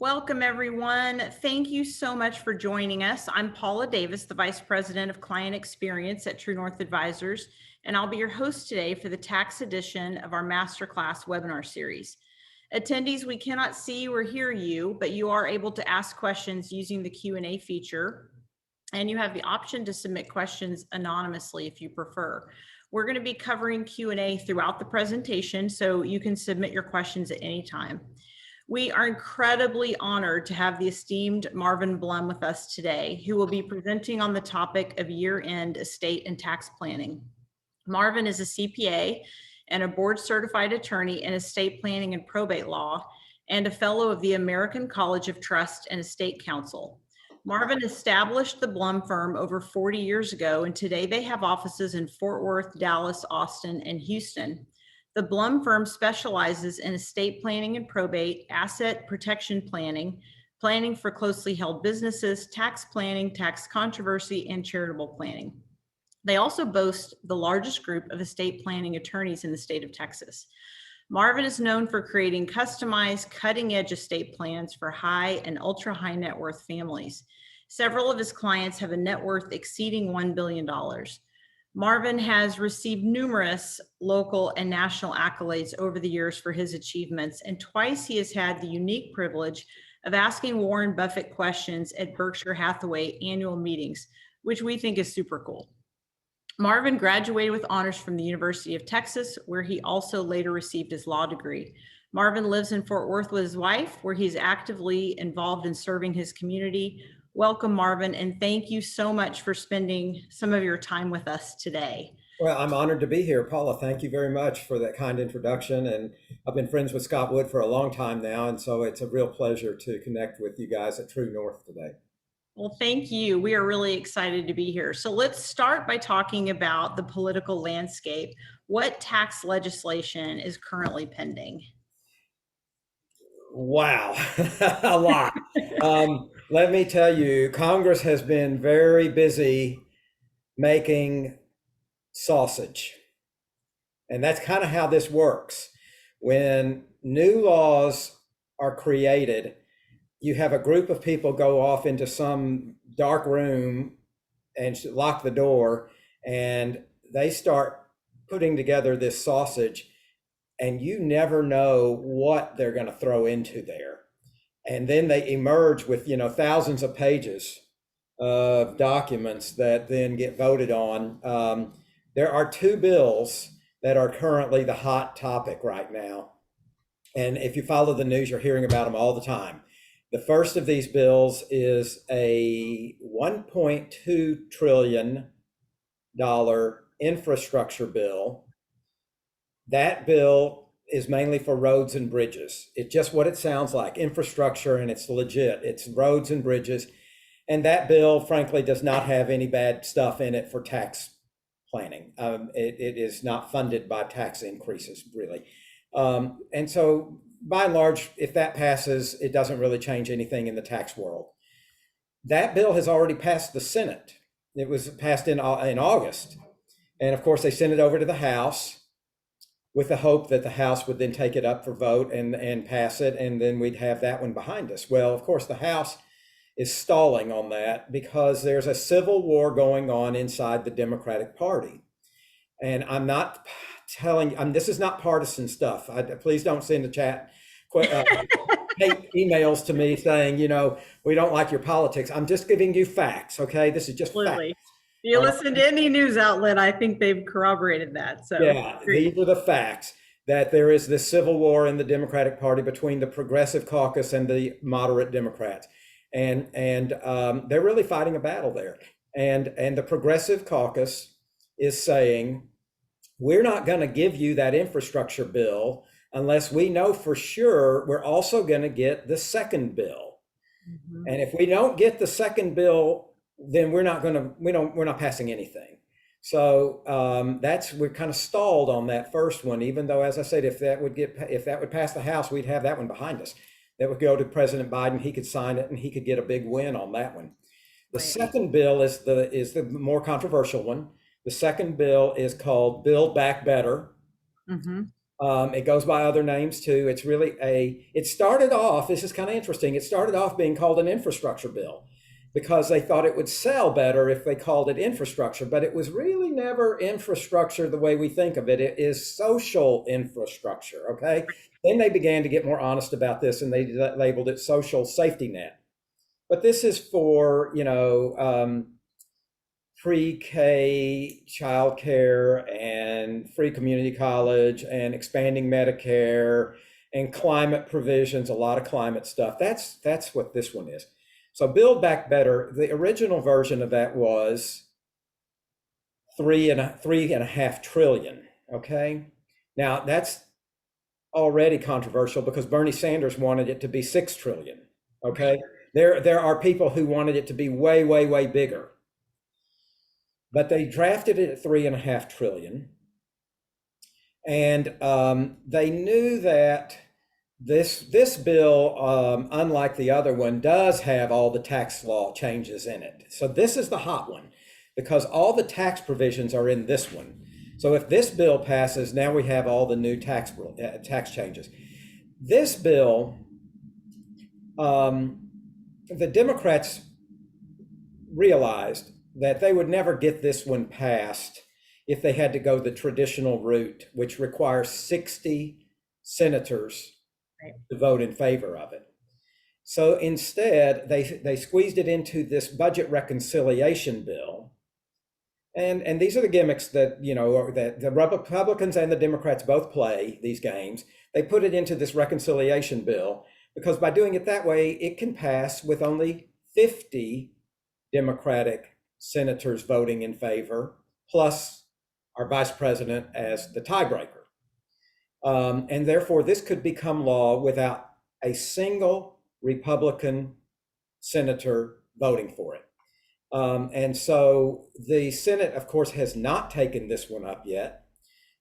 Welcome, everyone. Thank you so much for joining us. I'm Paula Davis, the Vice President of Client Experience at True North Advisors, and I'll be your host today for the tax edition of our Masterclass webinar series. Attendees, we cannot see or hear you, but you are able to ask questions using the Q&A feature, and you have the option to submit questions anonymously if you prefer. We're going to be covering Q&A throughout the presentation, so you can submit your questions at any time. We are incredibly honored to have the esteemed Marvin Blum with us today, who will be presenting on the topic of year-end estate and tax planning. Marvin is a CPA and a board-certified attorney in estate planning and probate law, and a fellow of the American College of Trust and Estate Counsel. Marvin established the Blum Firm over 40 years ago, and today they have offices in Fort Worth, Dallas, Austin, and Houston. The Blum Firm specializes in estate planning and probate, asset protection planning, planning for closely held businesses, tax planning, tax controversy, and charitable planning. They also boast the largest group of estate planning attorneys in the state of Texas. Marvin is known for creating customized, cutting-edge estate plans for high and ultra-high net worth families. Several of his clients have a net worth exceeding $1 billion. Marvin has received numerous local and national accolades over the years for his achievements, and twice he has had the unique privilege of asking Warren Buffett questions at Berkshire Hathaway annual meetings, which we think is super cool. Marvin graduated with honors from the University of Texas, where he also later received his law degree. Marvin lives in Fort Worth with his wife, where he's actively involved in serving his community. Welcome, Marvin, and thank you so much for spending some of your time with us today. Well, I'm honored to be here, Paula. Thank you very much for that kind introduction. And I've been friends with Scott Wood for a long time now, and so it's a real pleasure to connect with you guys at True North today. Well, thank you. We are really excited to be here. So let's start by talking about the political landscape. What tax legislation is currently pending? Wow, a lot. Let me tell you, Congress has been very busy making sausage. And that's kind of how this works. When new laws are created, you have a group of people go off into some dark room and lock the door, and they start putting together this sausage, and you never know what they're going to throw into there. And then they emerge with, thousands of pages of documents that then get voted on. There are two bills that are currently the hot topic right now. And if you follow the news, you're hearing about them all the time. The first of these bills is a $1.2 trillion infrastructure bill. That bill is mainly for roads and bridges. It's just what it sounds like, infrastructure, and it's legit. It's roads and bridges. And that bill, frankly, does not have any bad stuff in it for tax planning. It is not funded by tax increases, really. And so, by and large, if that passes, it doesn't really change anything in the tax world. That bill has already passed the Senate. It was passed in August. And of course, they sent it over to the House with the hope that the House would then take it up for vote and pass it, and then we'd have that one behind us. Well, of course, the House is stalling on that because there's a civil war going on inside the Democratic Party. And I'm not telling, this is not partisan stuff. Please don't send a chat emails to me saying, we don't like your politics. I'm just giving you facts, okay? This is just Absolutely. facts. If you listen to any news outlet, I think they've corroborated that. So yeah, these are the facts, that there is this civil war in the Democratic Party between the Progressive Caucus and the moderate Democrats. And they're really fighting a battle there. And the Progressive Caucus is saying, we're not going to give you that infrastructure bill unless we know for sure we're also going to get the second bill. Mm-hmm. And if we don't get the second bill, then we're not passing anything. So we're kind of stalled on that first one, even though, as I said, if that would pass the House, we'd have that one behind us. That would go to President Biden. He could sign it and he could get a big win on that one. The second bill is the more controversial one. The second bill is called Build Back Better. Mm-hmm. It goes by other names too. It's really it started off, this is kind of interesting, it started off being called an infrastructure bill because they thought it would sell better if they called it infrastructure, but it was really never infrastructure the way we think of it. It is social infrastructure, okay? Then they began to get more honest about this and they labeled it social safety net. But this is for, pre-K childcare and free community college and expanding Medicare and climate provisions, a lot of climate stuff. That's what this one is. So Build Back Better, the original version of that was three and a half trillion. Okay. Now that's already controversial because Bernie Sanders wanted it to be 6 trillion. Okay. There are people who wanted it to be way, way, way bigger. But they drafted it at 3.5 trillion. And they knew that this bill, unlike the other one, does have all the tax law changes in it. So this is the hot one because all the tax provisions are in this one. So if this bill passes, now we have all the new tax changes. This bill, the Democrats realized that they would never get this one passed if they had to go the traditional route, which requires 60 senators to vote in favor of it. So instead, they squeezed it into this budget reconciliation bill. And these are the gimmicks that, that the Republicans and the Democrats both play these games. They put it into this reconciliation bill because by doing it that way, it can pass with only 50 Democratic senators voting in favor, plus our vice president as the tiebreaker. And therefore, this could become law without a single Republican senator voting for it. And so the Senate, of course, has not taken this one up yet.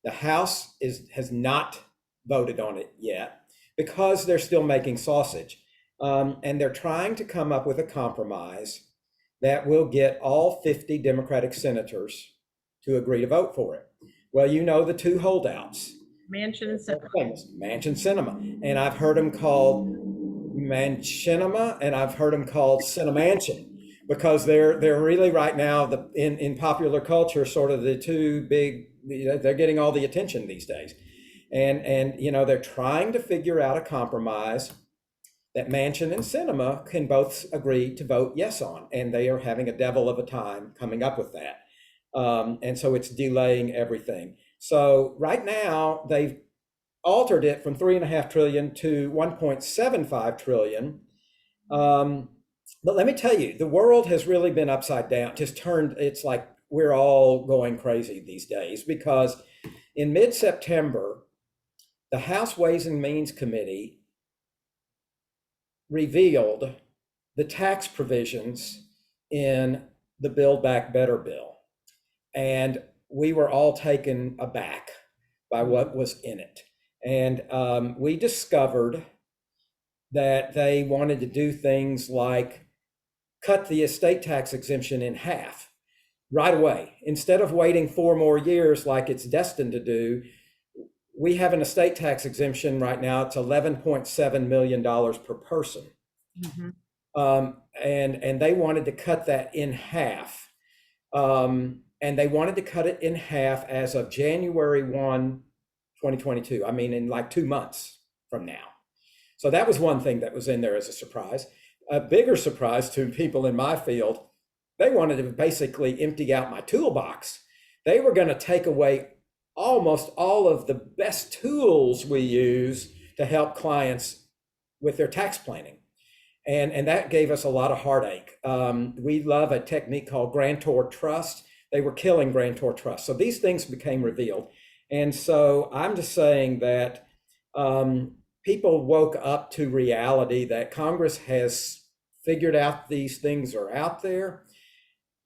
The House has not voted on it yet because they're still making sausage. And they're trying to come up with a compromise that will get all 50 Democratic senators to agree to vote for it. Well, the two holdouts. Manchin and Sinema. Manchin Sinema. And I've heard them called Manchinema and I've heard them called Cinemanchin because they're really right now in popular culture sort of the two big, they're getting all the attention these days. And they're trying to figure out a compromise that Manchin and Sinema can both agree to vote yes on, and they are having a devil of a time coming up with that. And so it's delaying everything. So right now they've altered it from 3.5 trillion to 1.75 trillion. But let me tell you, the world has really been upside down, just turned, it's like we're all going crazy these days because in mid-September, the House Ways and Means Committee revealed the tax provisions in the Build Back Better bill. And we were all taken aback by what was in it. And we discovered that they wanted to do things like cut the estate tax exemption in half right away. Instead of waiting 4 more years like it's destined to do, we have an estate tax exemption right now. It's $11.7 million per person. Mm-hmm. And they wanted to cut that in half. And they wanted to cut it in half as of January 1, 2022. I mean, in like 2 months from now. So that was one thing that was in there as a surprise. A bigger surprise to people in my field, they wanted to basically empty out my toolbox. They were going to take away almost all of the best tools we use to help clients with their tax planning. And that gave us a lot of heartache. We love a technique called grantor trust. They were killing grantor trust. So these things became revealed. And so I'm just saying that people woke up to reality that Congress has figured out these things are out there.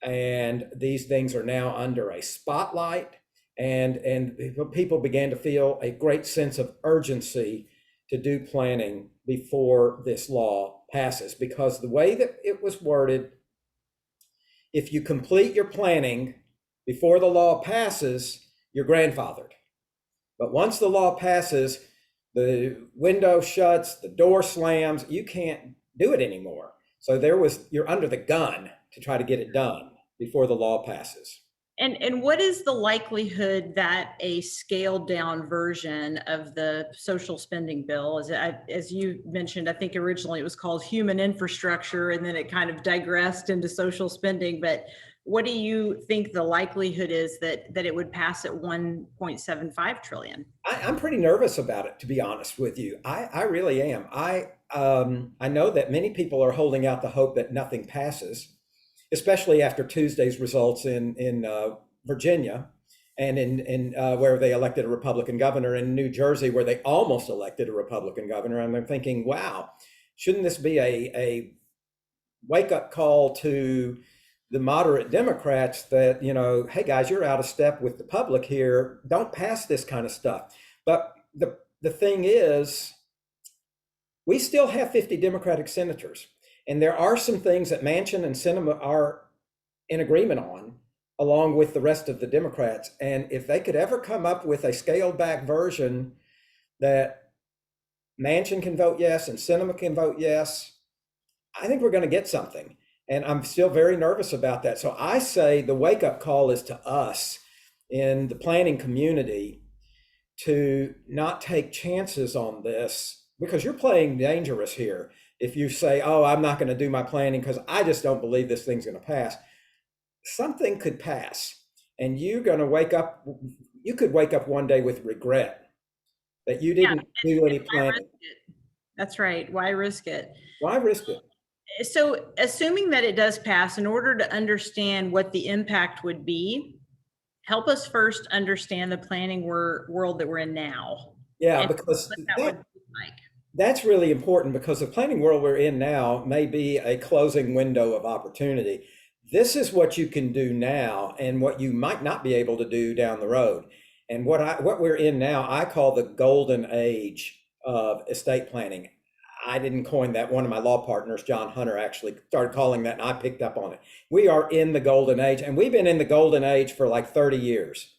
And these things are now under a spotlight. And people began to feel a great sense of urgency to do planning before this law passes, because the way that it was worded, if you complete your planning before the law passes, you're grandfathered. But once the law passes, the window shuts, the door slams, you can't do it anymore. So you're under the gun to try to get it done before the law passes. And what is the likelihood that a scaled down version of the social spending bill, as you mentioned, I think originally it was called human infrastructure, and then it kind of digressed into social spending. But what do you think the likelihood is that it would pass at 1.75 trillion? I'm pretty nervous about it, to be honest with you. I really am. I know that many people are holding out the hope that nothing passes, especially after Tuesday's results in Virginia, and in where they elected a Republican governor, in New Jersey where they almost elected a Republican governor. And I'm thinking, wow, shouldn't this be a wake up call to the moderate Democrats that, hey guys, you're out of step with the public here. Don't pass this kind of stuff. But the thing is, we still have 50 Democratic senators. And there are some things that Manchin and Sinema are in agreement on, along with the rest of the Democrats. And if they could ever come up with a scaled back version that Manchin can vote yes and Sinema can vote yes, I think we're going to get something. And I'm still very nervous about that. So I say the wake up call is to us in the planning community to not take chances on this, because you're playing dangerous here. If you say, oh, I'm not going to do my planning because I just don't believe this thing's going to pass, something could pass. And you're going to wake up, you could wake up one day with regret that you didn't do any planning. That's right. Why risk it? Why risk it? So assuming that it does pass, in order to understand what the impact would be, help us first understand the planning world that we're in now. Yeah, because that's really important, because the planning world we're in now may be a closing window of opportunity. This is what you can do now and what you might not be able to do down the road. And what we're in now, I call the golden age of estate planning. I didn't coin that. One of my law partners, John Hunter, actually started calling that, and I picked up on it. We are in the golden age, and we've been in the golden age for like 30 years.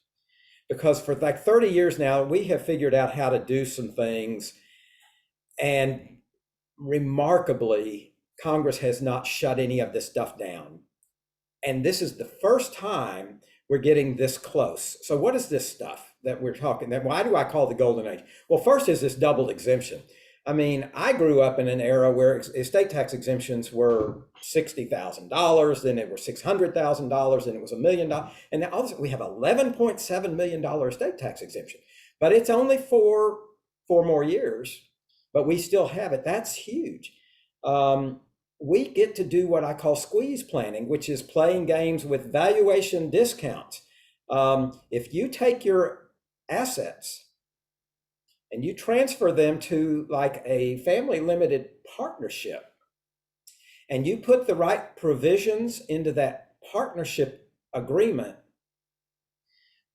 Because for like 30 years now, we have figured out how to do some things. And remarkably, Congress has not shut any of this stuff down. And this is the first time we're getting this close. So what is this stuff that we're talking about? Why do I call the golden age? Well, first is this double exemption. I mean, I grew up in an era where estate tax exemptions were $60,000, then it were $600,000, then it was $1 million. And now all of a sudden we have $11.7 million estate tax exemption, but it's only for 4 more years, but we still have it. That's huge. We get to do what I call squeeze planning, which is playing games with valuation discounts. If you take your assets and you transfer them to like a family limited partnership, and you put the right provisions into that partnership agreement,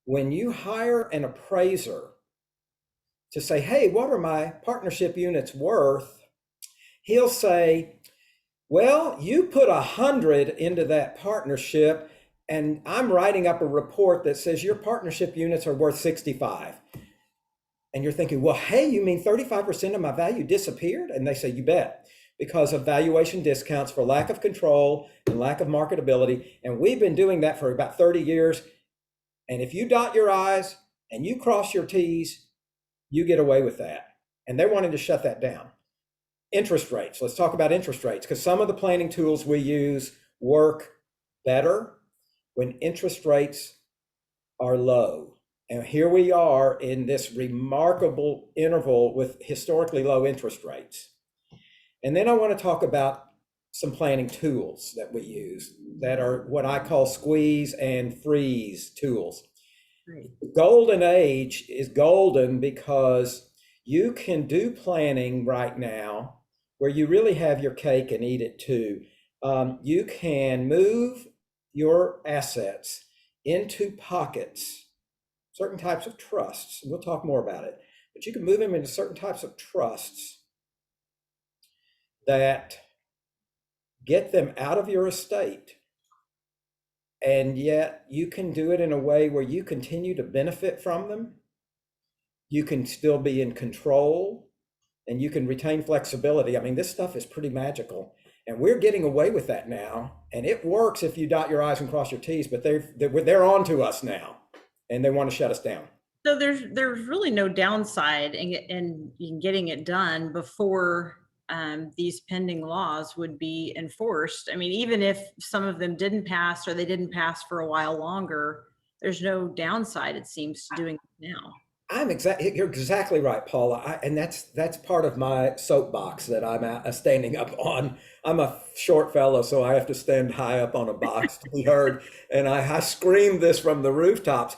when you hire an appraiser to say, hey, what are my partnership units worth? He'll say, well, you put 100 into that partnership, and I'm writing up a report that says your partnership units are worth 65. And you're thinking, well, hey, you mean 35% of my value disappeared? And they say, you bet, because of valuation discounts for lack of control and lack of marketability. And we've been doing that for about 30 years. And if you dot your I's and you cross your T's, you get away with that. And they're wanting to shut that down. Interest rates. Let's talk about interest rates, because some of the planning tools we use work better when interest rates are low. And here we are in this remarkable interval with historically low interest rates. And then I want to talk about some planning tools that we use that are what I call squeeze and freeze tools. Right. The golden age is golden because you can do planning right now where you really have your cake and eat it too. You can move your assets into pockets, certain types of trusts. We'll talk more about it, but you can move them into certain types of trusts that get them out of your estate. And yet you can do it in a way where you continue to benefit from them you can still be in control, and you can retain flexibility. I mean, this stuff is pretty magical, and we're getting away with that now. And it works if you dot your I's and cross your T's, but they're on to us now, and they want to shut us down. So there's really no downside in getting it done before these pending laws would be enforced. I mean, even if some of them didn't pass or they didn't pass for a while longer, there's no downside, it seems, to doing it now. You're exactly right, Paula. And that's part of my soapbox that I'm standing up on. I'm a short fellow, so I have to stand high up on a box to be heard. And I scream this from the rooftops.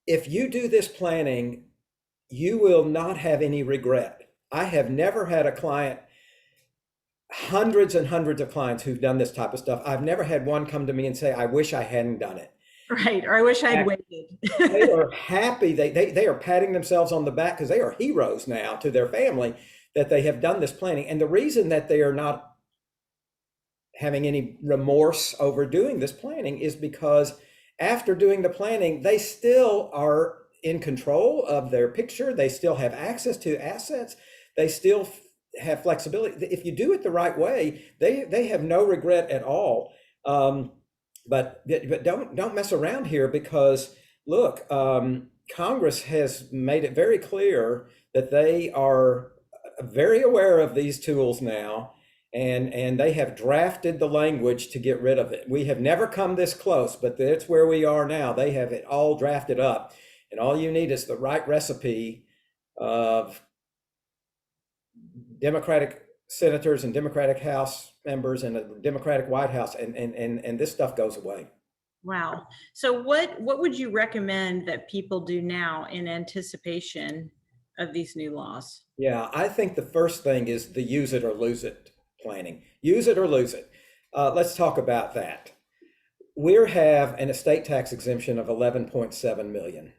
If you do this planning, you will not have any regret. I have never had a client, hundreds and hundreds of clients who've done this type of stuff. I've never had one come to me and say, I wish I hadn't done it. Right. Or I wish I had waited. They are happy. They are patting themselves on the back because they are heroes now to their family that they have done this planning. And the reason that they are not having any remorse over doing this planning is because after doing the planning, they still are in control of their picture. They still have access to assets. They still have flexibility. If you do it the right way, they have no regret at all. But don't mess around here, because look, Congress has made it very clear that they are very aware of these tools now, and they have drafted the language to get rid of it. We have never come this close, but that's where we are now. They have it all drafted up, and all you need is the right recipe of Democratic senators and Democratic House members and a Democratic White House, and this stuff goes away. Wow. So what would you recommend that people do now in anticipation of these new laws? Yeah, I think the first thing is the use it or lose it planning. Use it or lose it. Let's talk about that. We have an estate tax exemption of 11.7 million.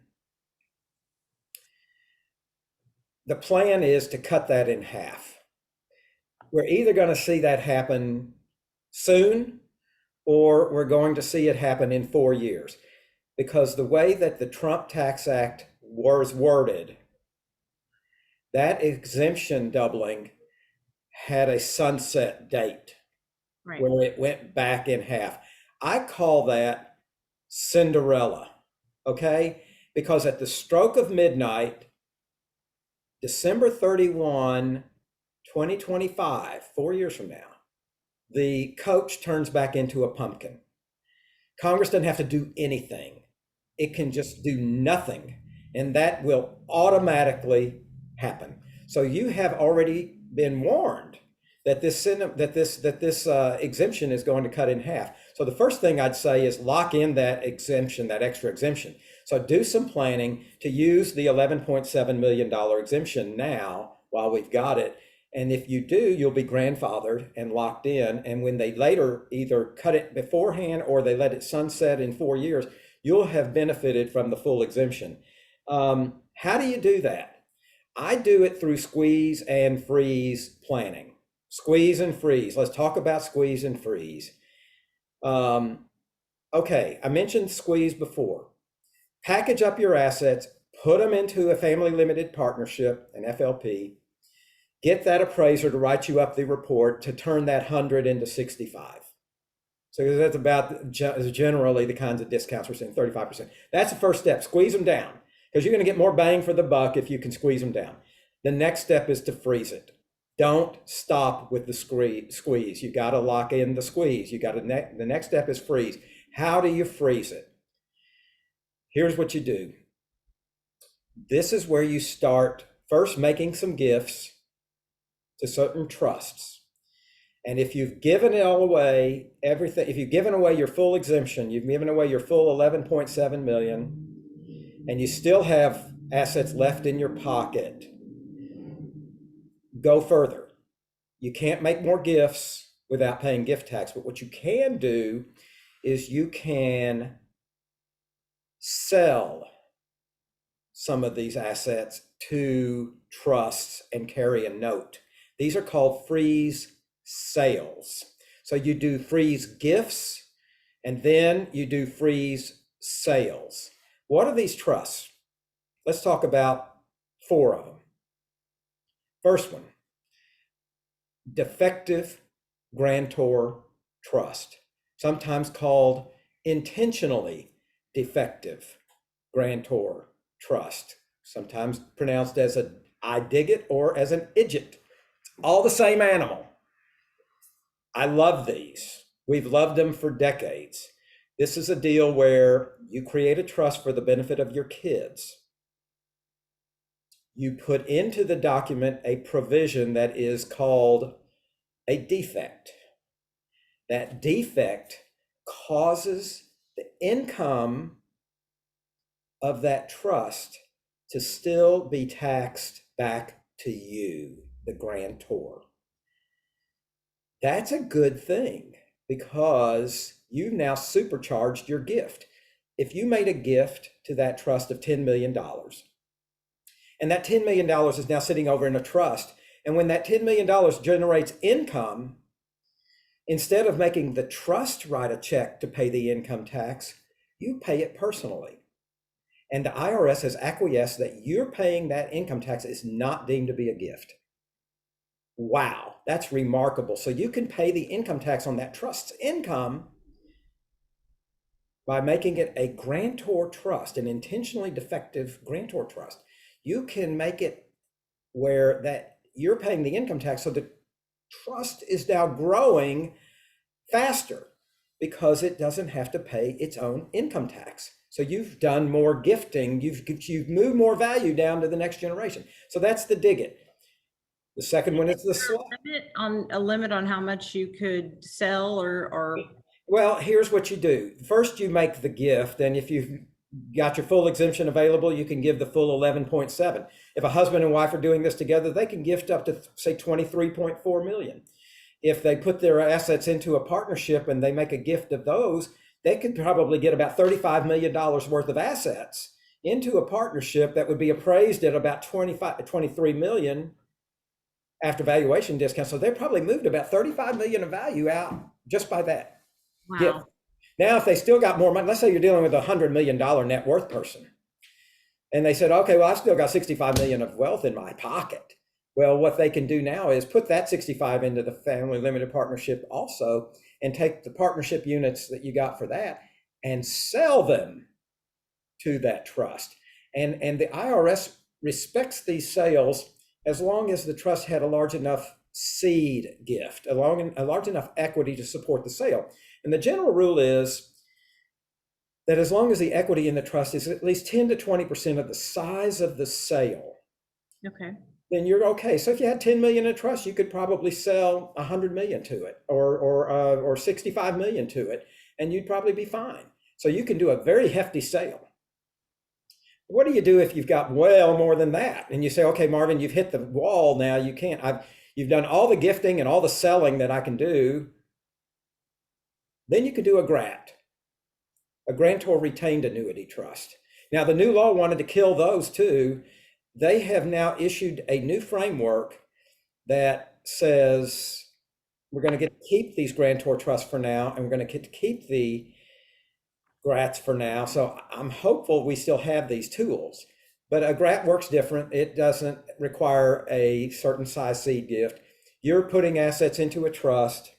The plan is to cut that in half. We're either going to see that happen soon, or we're going to see it happen in 4 years, because the way that the Trump Tax Act was worded, that exemption doubling had a sunset date, right, where it went back in half. I call that Cinderella, okay? Because at the stroke of midnight, December 31, 2025, 4 years from now, the coach turns back into a pumpkin. Congress doesn't have to do anything. It can just do nothing, and that will automatically happen. So you have already been warned that this exemption is going to cut in half. So the first thing I'd say is lock in that exemption, that extra exemption. So do some planning to use the $11.7 million exemption now while we've got it. And if you do, you'll be grandfathered and locked in. And when they later either cut it beforehand or they let it sunset in 4 years, you'll have benefited from the full exemption. How do you do that? I do it through squeeze and freeze planning. Squeeze and freeze. Let's talk about squeeze and freeze. Okay, I mentioned squeeze before. Package up your assets, put them into a family limited partnership, an FLP. Get that appraiser to write you up the report to turn that 100 into 65. So that's about generally the kinds of discounts we're seeing, 35%. That's the first step. Squeeze them down, because you're going to get more bang for the buck if you can squeeze them down. The next step is to freeze it. Don't stop with the squeeze. You got to lock in the squeeze. The next step is freeze. How do you freeze it? Here's what you do. This is where you start first making some gifts to certain trusts. And if you've given it all away, everything, if you've given away your full exemption, you've given away your full 11.7 million, and you still have assets left in your pocket, go further. You can't make more gifts without paying gift tax, but what you can do is you can sell some of these assets to trusts and carry a note. These are called freeze sales. So you do freeze gifts, and then you do freeze sales. What are these trusts? Let's talk about four of them. First one, defective grantor trust, sometimes called intentionally defective grantor trust, sometimes pronounced as a I dig it or as an idjit. All the same animal. I love these. We've loved them for decades. This is a deal where you create a trust for the benefit of your kids. You put into the document a provision that is called a defect. That defect causes the income of that trust to still be taxed back to you, the grantor. That's a good thing because you've now supercharged your gift. If you made a gift to that trust of $10 million, and that $10 million is now sitting over in a trust, and when that $10 million generates income, instead of making the trust write a check to pay the income tax, you pay it personally. And the IRS has acquiesced that you're paying that income tax is not deemed to be a gift. Wow, that's remarkable. So you can pay the income tax on that trust's income by making it a grantor trust, an intentionally defective grantor trust. You can make it where that you're paying the income tax, so the trust is now growing faster because it doesn't have to pay its own income tax. So you've done more gifting, you've moved more value down to the next generation. So that's the dig it. The second one is the slap. A limit on how much you could sell or Well, here's what you do. First, you make the gift, and if you've got your full exemption available, you can give the full 11.7. If a husband and wife are doing this together, they can gift up to say 23.4 million. If they put their assets into a partnership and they make a gift of those, they could probably get about $35 million worth of assets into a partnership that would be appraised at about 23 million after valuation discount. So they probably moved about 35 million of value out just by that. wow. Gift. Now, if they still got more money, let's say you're dealing with $100 million net worth person, and they said, okay, well, I've still got 65 million of wealth in my pocket. Well, what they can do now is put that 65 into the family limited partnership also, and take the partnership units that you got for that and sell them to that trust. And the IRS respects these sales as long as the trust had a large enough seed gift, a large enough equity to support the sale. And the general rule is that as long as the equity in the trust is at least 10 to 20% of the size of the sale, Okay. then you're okay. So if you had 10 million in trust, you could probably sell 100 million to it or 65 million to it, and you'd probably be fine. So you can do a very hefty sale. What do you do if you've got well more than that? And you say, okay, Marvin, you've hit the wall now. You can't, you've done all the gifting and all the selling that I can do. Then you could do a grantor retained annuity trust. Now, the new law wanted to kill those too. They have now issued a new framework that says we're going to get to keep these grantor trusts for now, and we're going to get to keep the grats for now. So I'm hopeful we still have these tools, but a grat works different. It doesn't require a certain size seed gift. You're putting assets into a trust,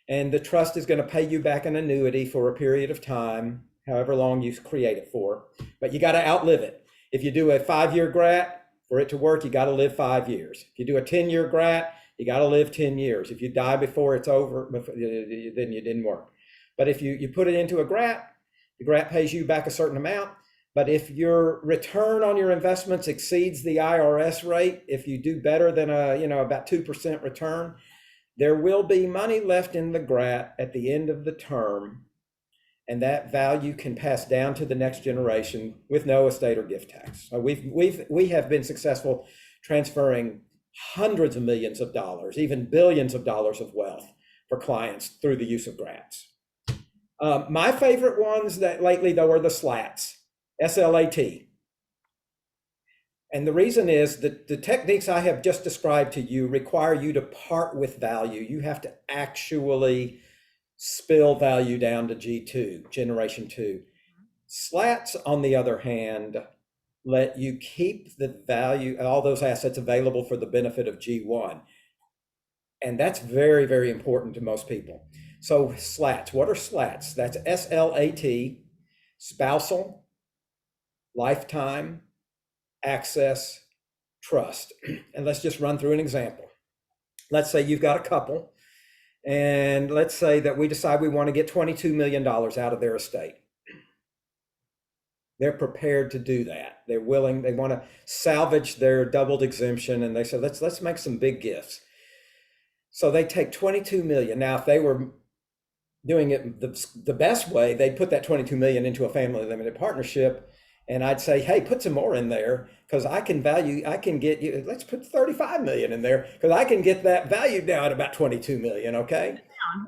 and the trust is going to pay you back an annuity for a period of time, however long you create it for, but you got to outlive it. If you do a 5-year grat, for it to work, you got to live 5 years. If you do a 10-year grat, you got to live 10 years. If you die before it's over, then you didn't work. But if you put it into a grat, the grat pays you back a certain amount. But if your return on your investments exceeds the IRS rate, if you do better than about 2% return, there will be money left in the grat at the end of the term, and that value can pass down to the next generation with no estate or gift tax. So we have been successful transferring hundreds of millions of dollars, even billions of dollars of wealth for clients through the use of grats. My favorite ones that lately though are the slats, SLAT. And the reason is that the techniques I have just described to you require you to part with value. You have to actually spill value down to G2, generation 2. Slats, on the other hand, let you keep the value, all those assets available for the benefit of G1. And that's very, very important to most people. So slats, what are slats? That's SLAT, spousal, lifetime, access, trust. And let's just run through an example. Let's say you've got a couple, and let's say that we decide we want to get $22 million out of their estate. They're prepared to do that. They're willing, they want to salvage their doubled exemption, and they say, let's make some big gifts. So they take 22 million. Now, if they were doing it the best way, they'd put that 22 million into a family limited partnership. And I'd say, hey, put some more in there because I can get you, let's put 35 million in there because I can get that value down at about 22 million, okay?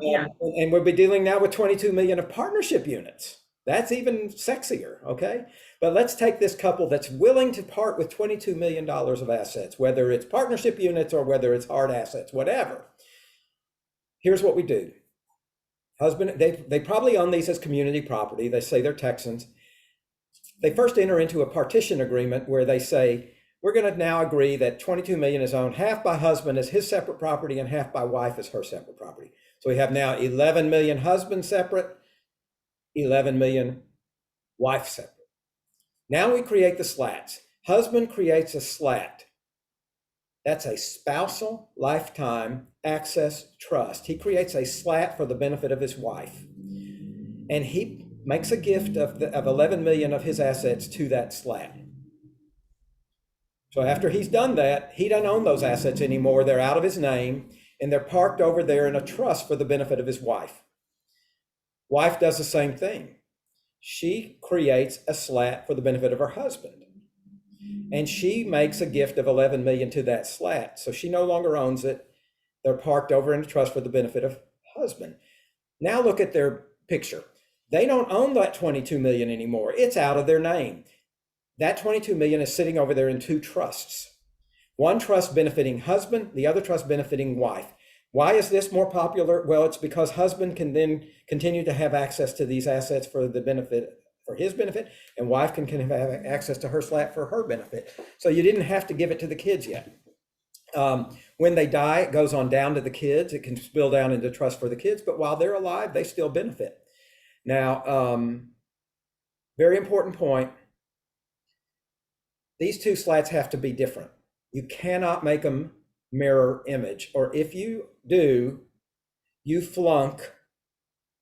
Yeah. And we'll be dealing now with 22 million of partnership units. That's even sexier, okay? But let's take this couple that's willing to part with $22 million of assets, whether it's partnership units or whether it's hard assets, whatever. Here's what we do. Husband, they probably own these as community property. They say they're Texans. They first enter into a partition agreement where they say, we're going to now agree that 22 million is owned half by husband as his separate property and half by wife as her separate property. So we have now 11 million husband separate, 11 million wife separate. Now we create the slats. Husband creates a slat. That's a spousal lifetime access trust. He creates a slat for the benefit of his wife. And he makes a gift of 11 million of his assets to that slat. So after he's done that, he doesn't own those assets anymore. They're out of his name and they're parked over there in a trust for the benefit of his wife. Wife does the same thing. She creates a slat for the benefit of her husband. And she makes a gift of 11 million to that slat. So she no longer owns it. They're parked over in a trust for the benefit of husband. Now look at their picture. They don't own that 22 million anymore. It's out of their name. That 22 million is sitting over there in two trusts. One trust benefiting husband, the other trust benefiting wife. Why is this more popular? Well, it's because husband can then continue to have access to these assets for the benefit, for his benefit, and wife can have access to her slat for her benefit. So you didn't have to give it to the kids yet. When they die, it goes on down to the kids. It can spill down into trust for the kids, but while they're alive, they still benefit. Now, very important point. These two slats have to be different. You cannot make them mirror image, or if you do, you flunk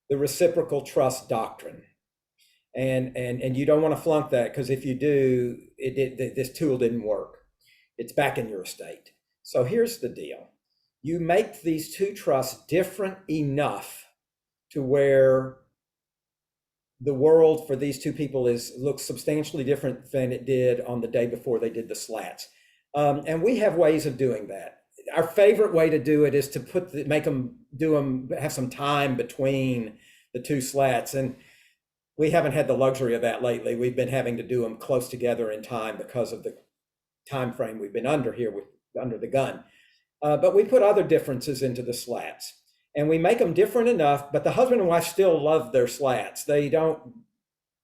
the reciprocal trust doctrine. And you don't want to flunk that, because if you do, this tool didn't work. It's back in your estate. So here's the deal. You make these two trusts different enough to where the world for these two people looks substantially different than it did on the day before they did the slats. And we have ways of doing that. Our favorite way to do it is to have some time between the two slats. And we haven't had the luxury of that lately. We've been having to do them close together in time because of the time frame we've been under here under the gun. But we put other differences into the slats. And we make them different enough, but the husband and wife still love their slats. They don't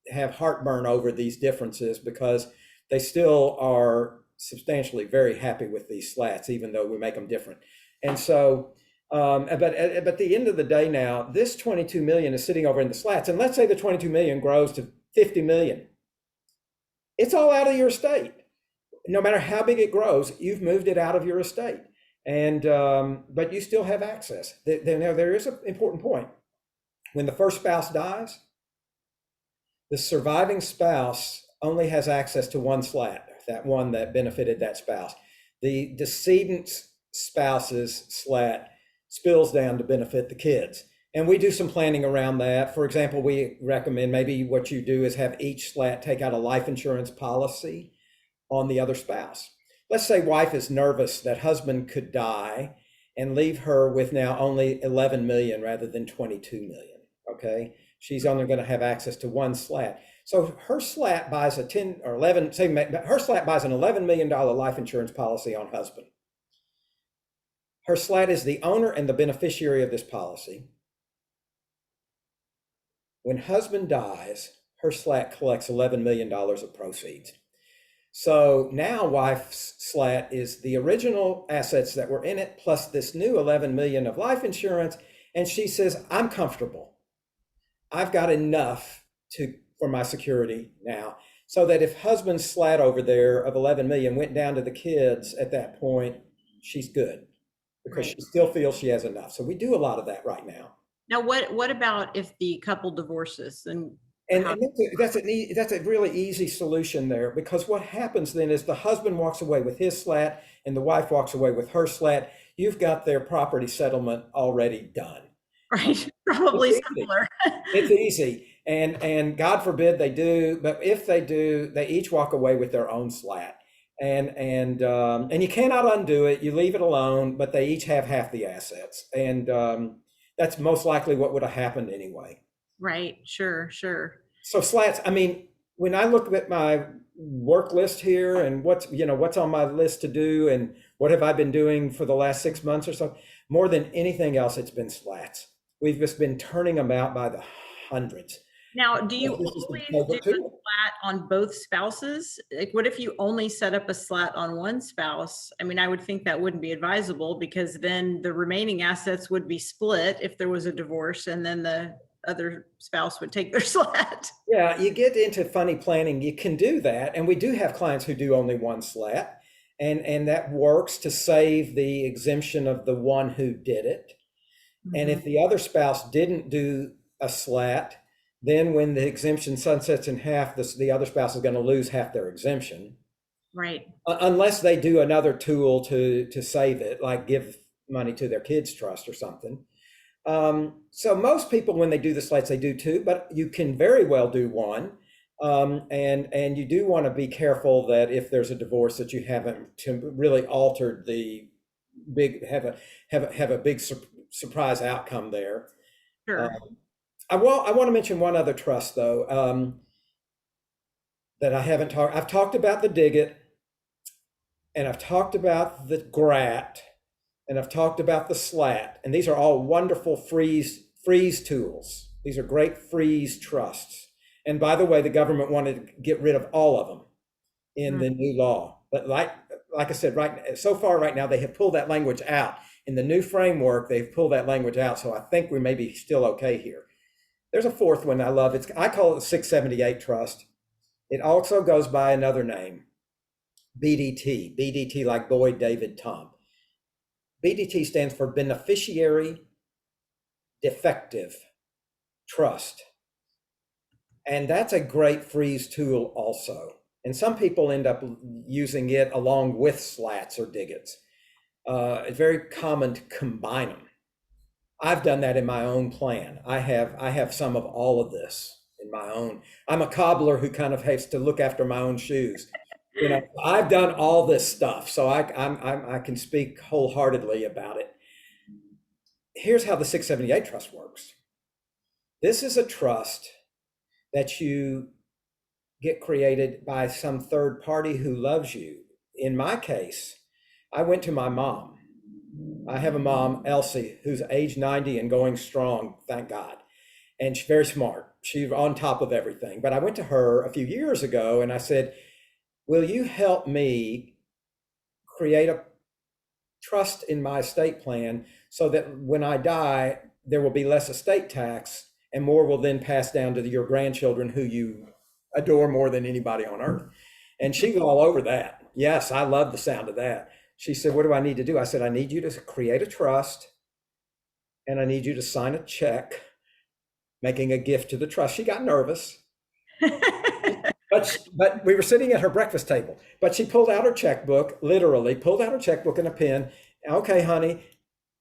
have heartburn over these differences because they still are substantially very happy with these slats, even though we make them different. And so, but at the end of the day now, this 22 million is sitting over in the slats. And let's say the 22 million grows to 50 million. It's all out of your estate. No matter how big it grows, you've moved it out of your estate. And but you still have access. Now there is an important point. When the first spouse dies, the surviving spouse only has access to one slat, that one that benefited that spouse. The decedent's spouse's slat spills down to benefit the kids. And we do some planning around that. For example, we recommend maybe what you do is have each slat take out a life insurance policy on the other spouse. Let's say wife is nervous that husband could die and leave her with now only 11 million rather than 22 million, okay? She's only gonna have access to one slat. So her slat buys a 10 or 11, say her slat buys an $11 million life insurance policy on husband. Her slat is the owner and the beneficiary of this policy. When husband dies, her slat collects $11 million of proceeds. So now wife's slat is the original assets that were in it plus this new 11 million of life insurance. And she says, I'm comfortable. I've got enough for my security now. So that if husband's slat over there of 11 million went down to the kids at that point, she's good because Right. she still feels she has enough. So we do a lot of that right now. Now, what about if the couple divorces and And, how? and that's a really easy solution there, because what happens then is the husband walks away with his slat and the wife walks away with her slat. You've got their property settlement already done. Right. It's Probably easy. simpler. It's easy. And God forbid they do, but if they do, they each walk away with their own slat. And you cannot undo it. You leave it alone, but they each have half the assets. And that's most likely what would have happened anyway. Right. Sure. Sure. So slats, I mean, when I look at my work list here and what's on my list to do and what have I been doing for the last 6 months or so, more than anything else, it's been slats. We've just been turning them out by the hundreds. Now, do you This is the always playbook do a too. slat on both spouses? Like, what if you only set up a slat on one spouse? I mean, I would think that wouldn't be advisable because then the remaining assets would be split if there was a divorce, and then the other spouse would take their slat. Yeah, you get into funny planning. You can do that. And we do have clients who do only one slat. And that works to save the exemption of the one who did it. And if the other spouse didn't do a slat, then when the exemption sunsets in half, the other spouse is going to lose half their exemption. Right. Unless they do another tool to save it, like give money to their kids' trust or something. So most people, when they do the slats, they do two, but you can very well do one. And you do want to be careful that if there's a divorce that you haven't really altered the big, have a big surprise outcome there. Sure. I want to mention one other trust though, that I haven't talked. I've talked about the Digit, and I've talked about the Grat, and I've talked about the Slat, and these are all wonderful freeze tools. These are great freeze trusts. And by the way, the government wanted to get rid of all of them in the new law, but like I said, so far right now they have pulled that language out. In the new framework, they've pulled that language out, so I think we may be still okay here. There's a fourth one I love. I call it the 678 trust. It also goes by another name, BDT. BDT like Boyd, David, Tom. BDT stands for Beneficiary Defective Trust. And that's a great freeze tool also. And some people end up using it along with slats or digits. It's very common to combine them. I've done that in my own plan. I have some of all of this in my own. I'm a cobbler who kind of has to look after my own shoes. I've done all this stuff, so I can speak wholeheartedly about it. Here's how the 678 trust works. This is a trust that you get created by some third party who loves you. In my case, I went to my mom. I have a mom, Elsie, who's age 90 and going strong, thank God. And she's very smart. She's on top of everything. But I went to her a few years ago and I said, will you help me create a trust in my estate plan so that when I die, there will be less estate tax and more will then pass down to your grandchildren who you adore more than anybody on earth. And she was all over that. Yes, I love the sound of that. She said, what do I need to do? I said, I need you to create a trust and I need you to sign a check making a gift to the trust. She got nervous, but we were sitting at her breakfast table, but she pulled out her checkbook, literally pulled out her checkbook and a pen. Okay, honey,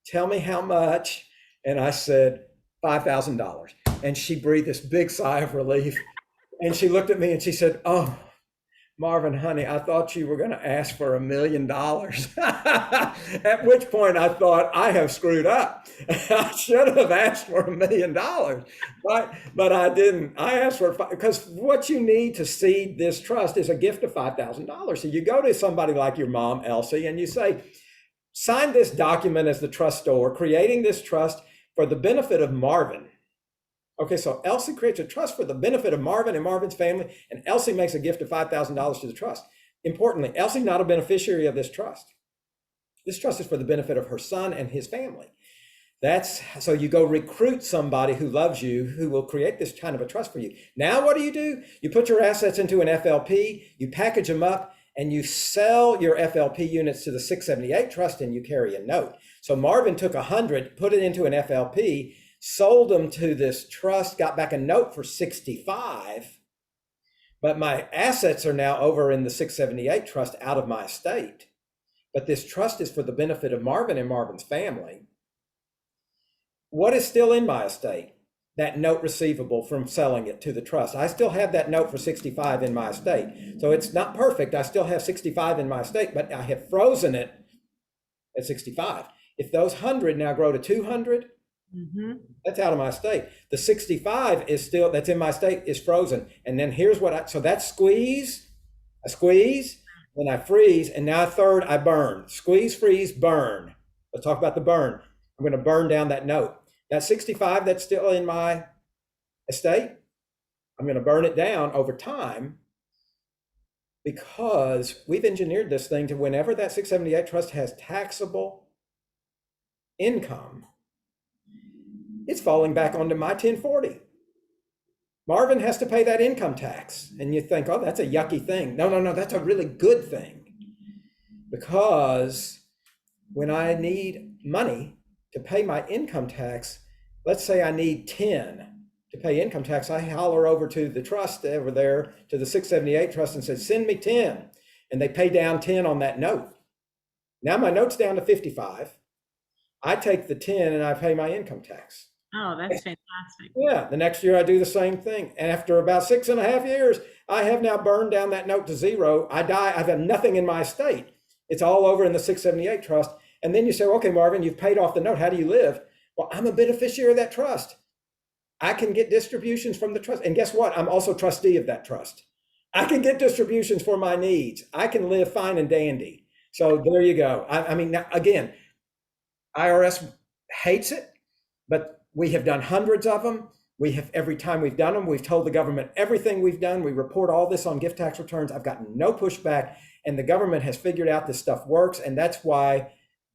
tell me how much. And I said, $5,000. And she breathed this big sigh of relief. And she looked at me and she said, oh, Marvin, honey, I thought you were going to ask for $1 million. At which point I thought, I have screwed up. I should have asked for $1 million, but I didn't. I asked for because what you need to seed this trust is a gift of $5,000. So you go to somebody like your mom, Elsie, and you say, sign this document as the trustor, creating this trust for the benefit of Marvin. Okay, so Elsie creates a trust for the benefit of Marvin and Marvin's family, and Elsie makes a gift of $5,000 to the trust. Importantly, Elsie's not a beneficiary of this trust. This trust is for the benefit of her son and his family. That's so you go recruit somebody who loves you, who will create this kind of a trust for you. Now, what do? You put your assets into an FLP, you package them up, and you sell your FLP units to the 678 trust, and you carry a note. So Marvin took 100, put it into an FLP, sold them to this trust, got back a note for 65. But my assets are now over in the 678 trust out of my estate. But this trust is for the benefit of Marvin and Marvin's family. What is still in my estate? That note receivable from selling it to the trust. I still have that note for 65 in my estate. So it's not perfect. I still have 65 in my estate, but I have frozen it at 65. If those 100 now grow to 200, that's out of my estate. The 65 is still, that's in my estate, is frozen. And then here's what so that squeeze, then I freeze, and now a third I burn. Squeeze, freeze, burn. Let's talk about the burn. I'm going to burn down that note. That 65 that's still in my estate, I'm going to burn it down over time, because we've engineered this thing to whenever that 678 trust has taxable income, it's falling back onto my 1040. Marvin has to pay that income tax. And you think, oh, that's a yucky thing. No, that's a really good thing. Because when I need money to pay my income tax, let's say I need 10 to pay income tax, I holler over to the trust over there, to the 678 trust, and say, send me 10. And they pay down 10 on that note. Now my note's down to 55. I take the 10 and I pay my income tax. Oh, that's fantastic. Yeah, the next year I do the same thing. And after about 6.5 years, I have now burned down that note to zero. I die, I have nothing in my estate. It's all over in the 678 trust. And then you say, okay, Marvin, you've paid off the note. How do you live? Well, I'm a beneficiary of that trust. I can get distributions from the trust. And guess what? I'm also trustee of that trust. I can get distributions for my needs. I can live fine and dandy. So there you go. I mean, now, again, IRS hates it, but we have done hundreds of them. We have, every time we've done them, we've told the government everything we've done. We report all this on gift tax returns. I've gotten no pushback, and the government has figured out this stuff works. And that's why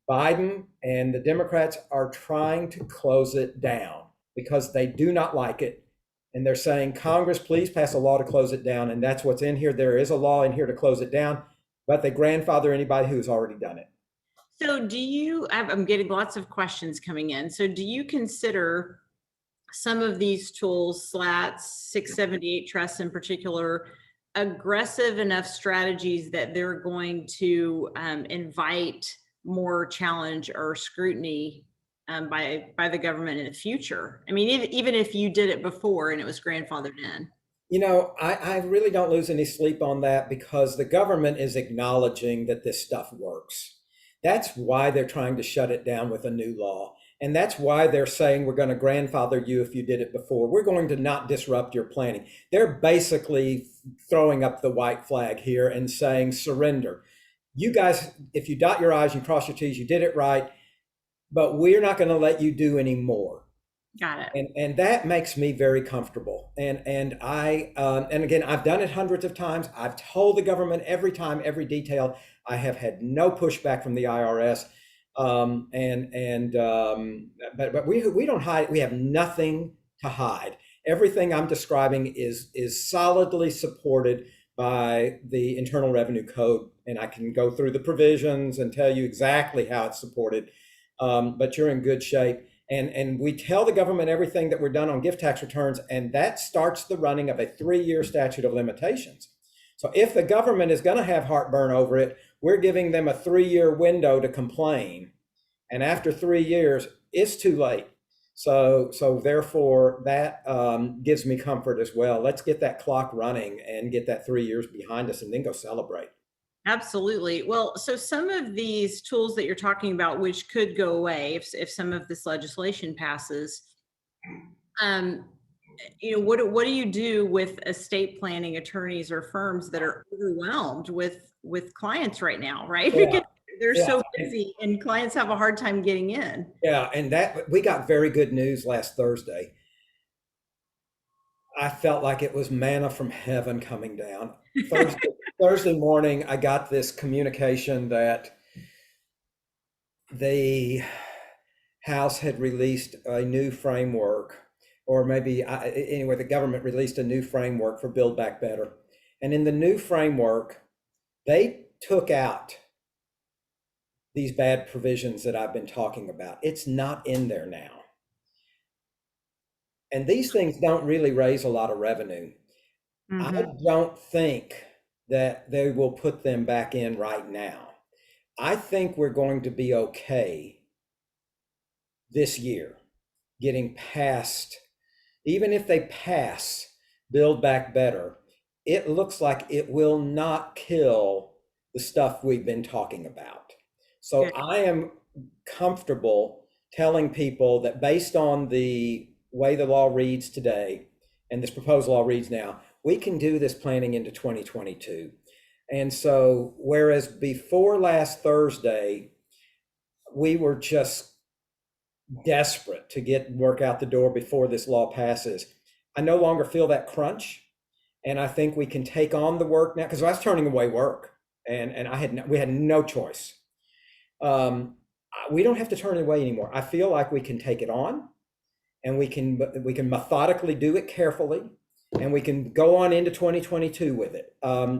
Biden and the Democrats are trying to close it down, because they do not like it. And they're saying, Congress, please pass a law to close it down. And that's what's in here. There is a law in here to close it down, but they grandfather anybody who's already done it. So I'm getting lots of questions coming in. So do you consider some of these tools, SLATs, 678 trusts in particular, aggressive enough strategies that they're going to invite more challenge or scrutiny by the government in the future? I mean, even if you did it before and it was grandfathered in. You know, I really don't lose any sleep on that, because the government is acknowledging that this stuff works. That's why they're trying to shut it down with a new law. And that's why they're saying we're going to grandfather you if you did it before. We're going to not disrupt your planning. They're basically throwing up the white flag here and saying, surrender. You guys, if you dot your I's, you cross your T's, you did it right, but we're not going to let you do any more. Got it. And that makes me very comfortable. And again, I've done it hundreds of times. I've told the government every time, every detail. I have had no pushback from the IRS. But we don't hide. We have nothing to hide. Everything I'm describing is solidly supported by the Internal Revenue Code, and I can go through the provisions and tell you exactly how it's supported. But you're in good shape. And we tell the government everything that we're done on gift tax returns, and that starts the running of a 3-year statute of limitations. So if the government is going to have heartburn over it, we're giving them a 3-year window to complain. And after 3 years, it's too late. So therefore, that gives me comfort as well. Let's get that clock running and get that 3 years behind us, and then go celebrate. Absolutely. Well, so some of these tools that you're talking about, which could go away if some of this legislation passes, what do you do with estate planning attorneys or firms that are overwhelmed with clients right now, right? Yeah. Because they're so busy and clients have a hard time getting in. Yeah, and that we got very good news last Thursday. I felt like it was manna from heaven coming down. Thursday, Thursday morning, I got this communication that the House had released a new framework, or maybe anyway, the government released a new framework for Build Back Better. And in the new framework, they took out these bad provisions that I've been talking about. It's not in there now. And these things don't really raise a lot of revenue. I Hmm. don't think that they will put them back in right now. I think we're going to be okay this year getting past, even if they pass Build Back Better, it looks like it will not kill the stuff we've been talking about. So Good. I am comfortable telling people that based on the way the law reads today and this proposed law reads now, we can do this planning into 2022. And so, whereas before last Thursday, we were just desperate to get work out the door before this law passes, I no longer feel that crunch. And I think we can take on the work now because I was turning away work and we had no choice. We don't have to turn it away anymore. I feel like we can take it on and we can methodically do it carefully and we can go on into 2022 with it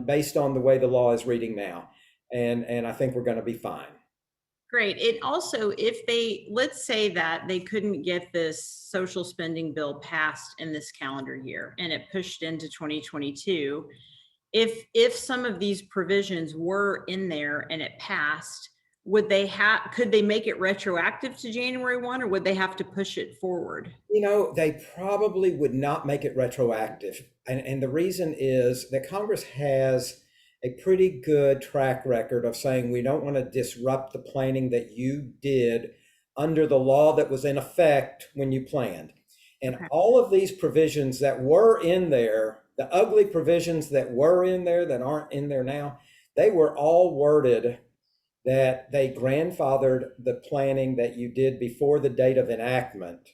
based on the way the law is reading now. And I think we're going to be fine. Great. It also, if they, let's say that they couldn't get this social spending bill passed in this calendar year and it pushed into 2022, if some of these provisions were in there and it passed, could they make it retroactive to January 1, or would they have to push it forward? They probably would not make it retroactive. And the reason is that Congress has a pretty good track record of saying we don't want to disrupt the planning that you did under the law that was in effect when you planned. And Okay. all of these provisions that were in there, the ugly provisions that were in there that aren't in there now, they were all worded that they grandfathered the planning that you did before the date of enactment.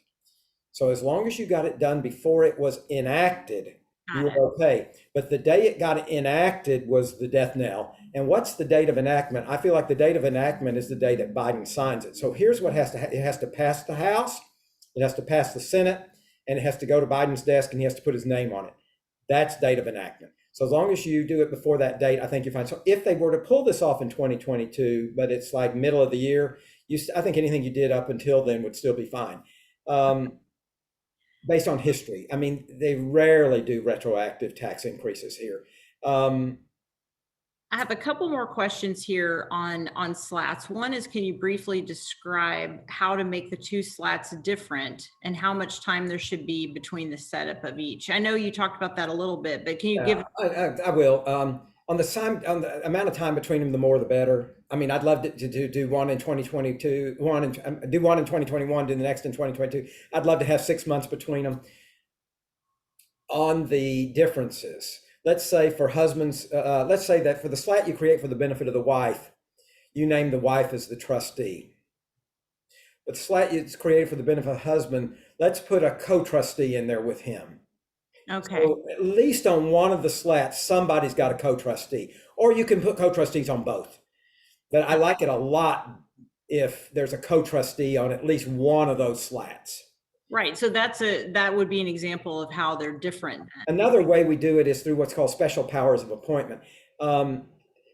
So as long as you got it done before it was enacted, you Got it. were okay. But the day it got enacted was the death knell. And what's the date of enactment? I feel like the date of enactment is the day that Biden signs it. So here's what it has to pass the House, it has to pass the Senate, and it has to go to Biden's desk and he has to put his name on it. That's date of enactment. So as long as you do it before that date, I think you're fine. So if they were to pull this off in 2022, but it's like middle of the year, I think anything you did up until then would still be fine. Based on history. I mean, they rarely do retroactive tax increases here. I have a couple more questions here on slats. One is, can you briefly describe how to make the two slats different and how much time there should be between the setup of each? I know you talked about that a little bit, but can you give? I will. On the amount of time between them, the more the better. I mean, I'd love to do one in 2022, do one in 2021, do the next in 2022. I'd love to have 6 months between them. On the differences, let's say for husbands, let's say that for the slat you create for the benefit of the wife, you name the wife as the trustee. But the slat it's created for the benefit of the husband, let's put a co-trustee in there with him. Okay. So at least on one of the slats, somebody's got a co-trustee, or you can put co-trustees on both. But I like it a lot if there's a co-trustee on at least one of those slats. Right. So that would be an example of how they're different then. Another way we do it is through what's called special powers of appointment.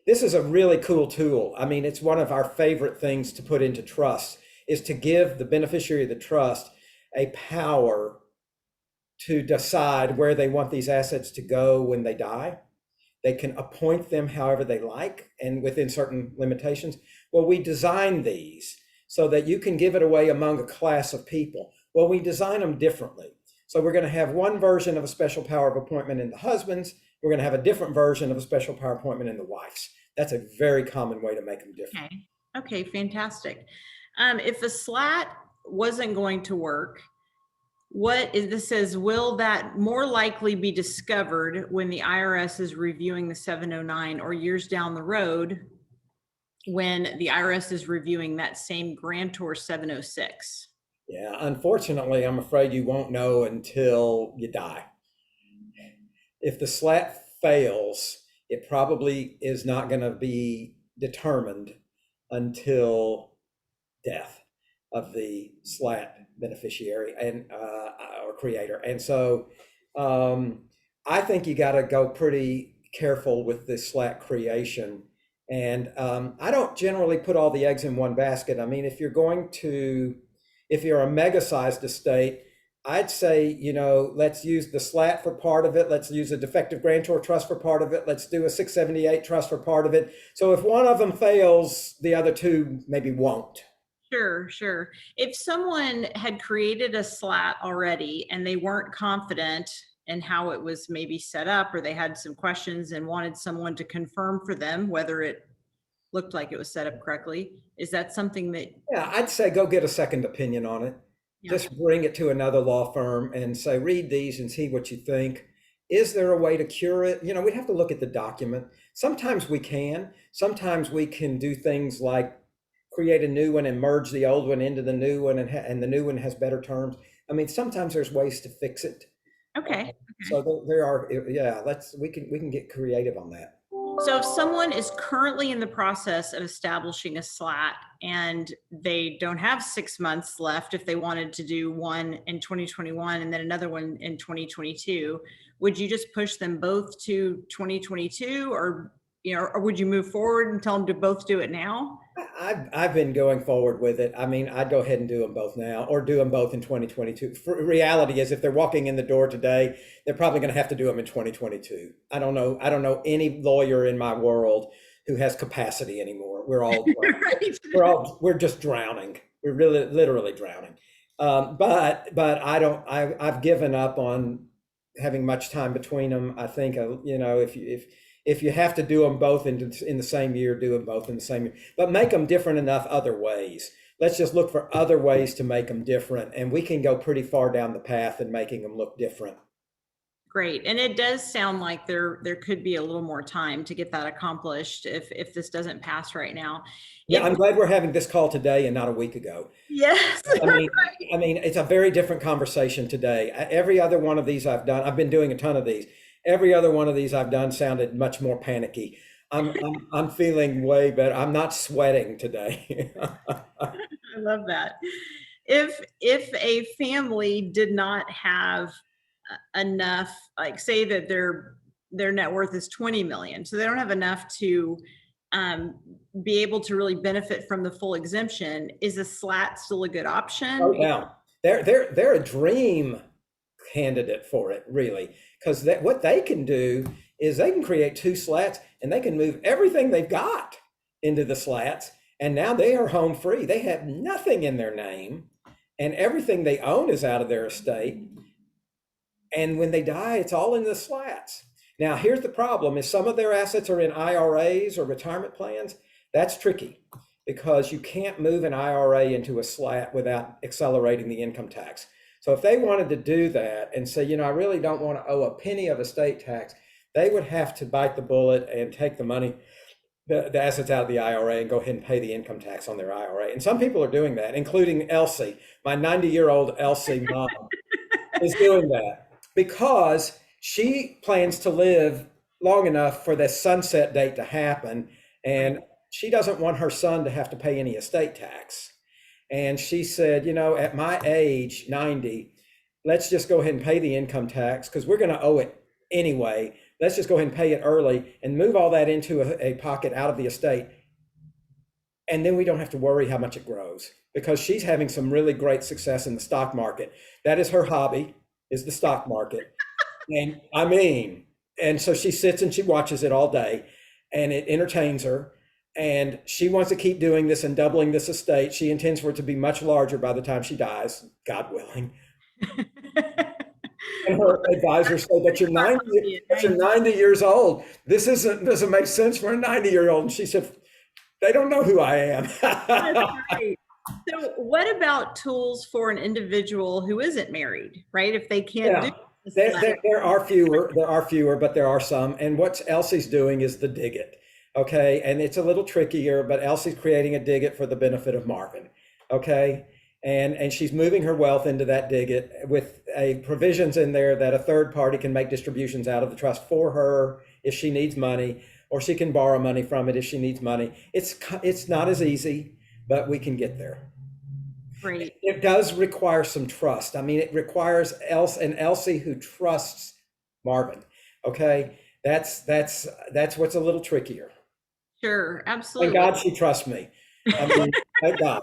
This is a really cool tool. I mean, it's one of our favorite things to put into trust is to give the beneficiary of the trust a power to decide where they want these assets to go when they die. They can appoint them however they like and within certain limitations. Well, we design these so that you can give it away among a class of people. Well, we design them differently. So we're going to have one version of a special power of appointment in the husbands. We're going to have a different version of a special power appointment in the wives. That's a very common way to make them different. Okay. Okay, fantastic. If a slat wasn't going to work, this says, will that more likely be discovered when the IRS is reviewing the 709 or years down the road when the IRS is reviewing that same grantor 706? Yeah, unfortunately, I'm afraid you won't know until you die. If the slat fails, it probably is not going to be determined until death of the slat beneficiary and or creator. And so I think you got to go pretty careful with this slat creation. And I don't generally put all the eggs in one basket. I mean, if you're a mega sized estate, I'd say, let's use the slat for part of it. Let's use a defective grantor trust for part of it. Let's do a 678 trust for part of it. So if one of them fails, the other two maybe won't. Sure, sure. If someone had created a slat already and they weren't confident in how it was maybe set up, or they had some questions and wanted someone to confirm for them whether it looked like it was set up correctly, is that something that? Yeah, I'd say go get a second opinion on it. Yeah. Just bring it to another law firm and say, read these and see what you think. Is there a way to cure it? We have to look at the document. Sometimes we can. Sometimes we can do things like create a new one and merge the old one into the new one, and the new one has better terms. I mean, sometimes there's ways to fix it. Okay. So there are, yeah, we can get creative on that. So if someone is currently in the process of establishing a slat and they don't have 6 months left, if they wanted to do one in 2021 and then another one in 2022, would you just push them both to 2022, or would you move forward and tell them to both do it now? I've been going forward with it. I mean, I'd go ahead and do them both now, or do them both in 2022. Reality is, if they're walking in the door today, they're probably going to have to do them in 2022. I don't know any lawyer in my world who has capacity anymore. We're all right. we're just drowning. We're really literally drowning. But I've given up on having much time between them. I think if you have to do them both in the same year, do them both in the same year, but make them different enough other ways. Let's just look for other ways to make them different, and we can go pretty far down the path in making them look different. Great. And it does sound like there could be a little more time to get that accomplished if this doesn't pass right now. Yeah, I'm glad we're having this call today and not a week ago. Yes. I mean, it's a very different conversation today. Every other one of these I've done, I've been doing a ton of these. Every other one of these I've done sounded much more panicky. I'm feeling way better. I'm not sweating today. I love that. If a family did not have enough, like say that their net worth is 20 million, so they don't have enough to be able to really benefit from the full exemption, is a slat still a good option? Oh, yeah, they're a dream candidate for it, really, because what they can do is they can create two slats and they can move everything they've got into the slats, and now they are home free. They have nothing in their name, and everything they own is out of their estate. And when they die, it's all in the slats. Now, here's the problem: is some of their assets are in IRAs or retirement plans. That's tricky because you can't move an IRA into a slat without accelerating the income tax. So if they wanted to do that and say, I really don't want to owe a penny of estate tax, they would have to bite the bullet and take the money, the assets out of the IRA, and go ahead and pay the income tax on their IRA. And some people are doing that, including Elsie. My 90-year-old Elsie mom is doing that because she plans to live long enough for the sunset date to happen. And she doesn't want her son to have to pay any estate tax. And she said, at my age, 90, let's just go ahead and pay the income tax because we're going to owe it anyway. Let's just go ahead and pay it early and move all that into a pocket out of the estate. And then we don't have to worry how much it grows, because she's having some really great success in the stock market. That is her hobby, is the stock market. And so she sits and she watches it all day, and it entertains her. And she wants to keep doing this and doubling this estate. She intends for it to be much larger by the time she dies, God willing. And her advisor said, but you're 90 years old. This doesn't make sense for a 90-year-old. And she said, they don't know who I am. Right. So what about tools for an individual who isn't married, right? If they can't do this. There are fewer, but there are some. And what Elsie's doing is the dig it. Okay, and it's a little trickier, but Elsie's creating a dig it for the benefit of Marvin. Okay, and she's moving her wealth into that digit with a provisions in there that a third party can make distributions out of the trust for her if she needs money, or she can borrow money from it if she needs money. It's not as easy, but we can get there. Great. It does require some trust. I mean, it requires an Elsie who trusts Marvin. Okay, that's what's a little trickier. Sure, Thank absolutely. God she trusts me. I mean, thank God.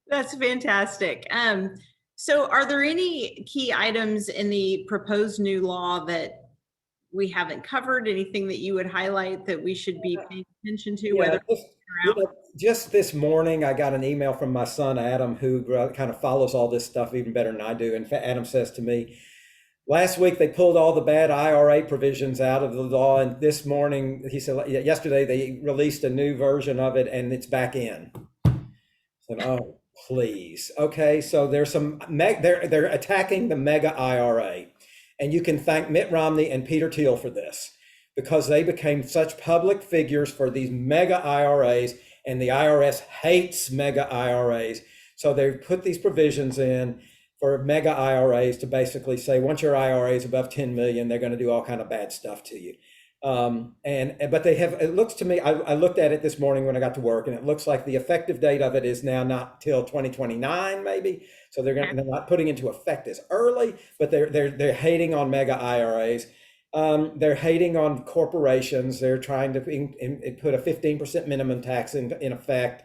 That's fantastic. So are there any key items in the proposed new law that we haven't covered? Anything that you would highlight that we should be paying attention to, Yeah, whether or out? just this morning, I got an email from my son Adam, who kind of follows all this stuff even better than I do. And Adam says to me, last week they pulled all the bad IRA provisions out of the law, and this morning he said yesterday they released a new version of it, and it's back in. I said, oh, please. Okay, so there's some they're attacking the mega IRA, and you can thank Mitt Romney and Peter Thiel for this, because they became such public figures for these mega IRAs, and the IRS hates mega IRAs. So they've put these provisions in for mega IRAs to basically say once your IRA is above 10 million, they're going to do all kind of bad stuff to you. But they have, it looks to me, I looked at it this morning when I got to work, and it looks like the effective date of it is now not till 2029 maybe. So they're not putting into effect as early, but they're hating on mega IRAs. They're hating on corporations. They're trying to put a 15% minimum tax in effect.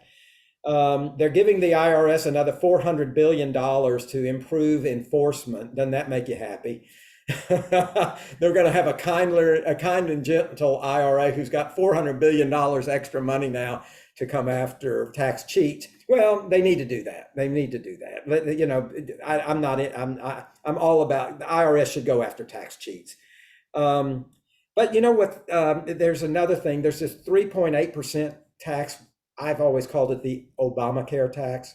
They're giving the IRS another $400 billion to improve enforcement. Doesn't that make you happy? They're going to have a kind and gentle IRA who's got $400 billion extra money now to come after tax cheats. Well, they need to do that. They need to do that. You know, I'm all about the IRS should go after tax cheats. But you know what? There's another thing. There's this 3.8% tax. I've always called it the Obamacare tax.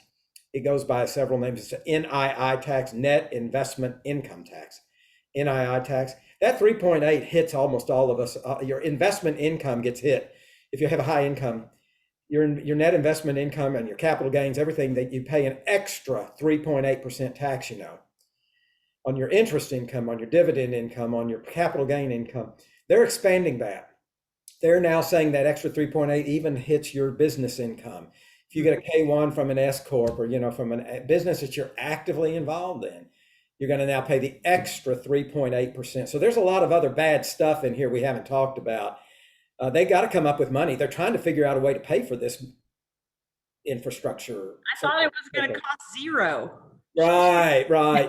It goes by several names. It's an NII tax, net investment income tax. NII tax. That 3.8 hits almost all of us. Your investment income gets hit. If you have a high income, your net investment income and your capital gains, everything, that you pay an extra 3.8% tax, you know, on your interest income, on your dividend income, on your capital gain income. They're expanding that. They're now saying that extra 3.8 even hits your business income. If you get a K1 from an S corp, or you know, from a business that you're actively involved in, you're going to now pay the extra 3.8%. So there's a lot of other bad stuff in here we haven't talked about. They got to come up with money. They're trying to figure out a way to pay for this infrastructure. I thought it was going to cost zero. Right.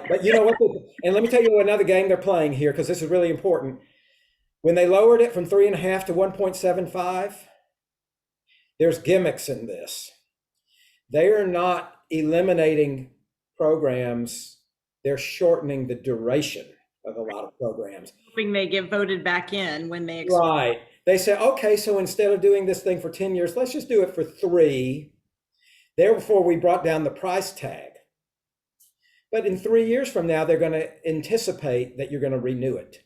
But you know what? And let me tell you another game they're playing here, because this is really important. When they lowered it from 3.5 to 1.75, there's gimmicks in this. They are not eliminating programs. They're shortening the duration of a lot of programs. Hoping they get voted back in when they Right. They say, okay, so instead of doing this thing for 10 years, let's just do it for 3. Therefore, we brought down the price tag. But in 3 years from now, they're going to anticipate that you're going to renew it.